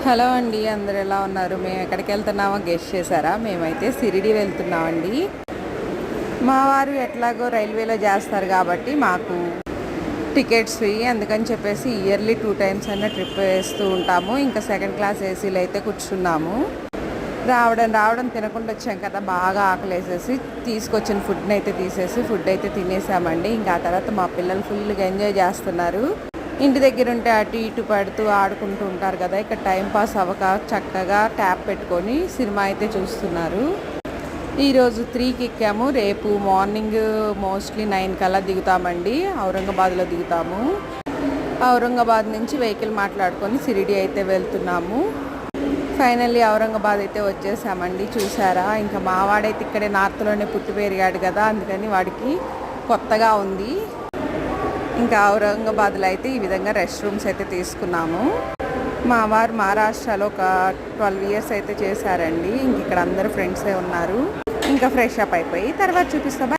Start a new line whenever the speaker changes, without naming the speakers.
Hello అండి, అందరు ఎలా ఉన్నారు? మేము ఎక్కడికి వెళ్తున్నామో గెస్ట్ చేశారా? మేమైతే షిరిడి వెళ్తున్నామండి. మా వారు ఎట్లాగో రైల్వేలో చేస్తారు కాబట్టి మాకు టికెట్స్ ఫ్రీ, అందుకని చెప్పేసి ఇయర్లీ 2 టైమ్స్ అన్న ట్రిప్ వేస్తూ ఉంటాము. ఇంకా సెకండ్ క్లాస్ ఏసీలో అయితే కూర్చున్నాము. రావడం తినకుండా వచ్చాం కదా, బాగా ఆకలేసేసి తీసుకొచ్చిన ఫుడ్ని అయితే తీసేసి ఫుడ్ అయితే తినేసామండి. ఇంకా ఆ తర్వాత మా పిల్లలు ఫుల్గా ఎంజాయ్ చేస్తున్నారు. ఇంటి దగ్గర ఉంటే అటు ఇటు పడుతూ ఆడుకుంటూ ఉంటారు కదా, ఇక్కడ టైం పాస్ అవ్వక చక్కగా ట్యాప్ పెట్టుకొని సినిమా అయితే చూస్తున్నారు. ఈరోజు 3కి ఎక్కాము. రేపు మార్నింగ్ మోస్ట్లీ 9 కల్లా దిగుతామండి. ఔరంగాబాద్లో దిగుతాము. ఔరంగాబాద్ నుంచి వెహికల్ మాట్లాడుకొని షిరిడి అయితే వెళ్తున్నాము. ఫైనల్లీ ఔరంగాబాద్ అయితే వచ్చేసామండి. చూసారా, ఇంకా మా వాడైతే ఇక్కడే నార్త్లోనే పుట్టి పెరిగాడు కదా, అందుకని వాడికి కొత్తగా ఉంది. ఇంకా ఔరంగాబాద్లో అయితే ఈ విధంగా రెస్ట్ రూమ్స్ అయితే తీసుకున్నాము. మా వారు మహారాష్ట్రలో ఒక 12 ఇయర్స్ అయితే చేశారండి. ఇంక ఇక్కడ అందరూ ఫ్రెండ్సే ఉన్నారు. ఇంకా ఫ్రెష్ అప్ అయిపోయి తర్వాత చూపిస్తాం.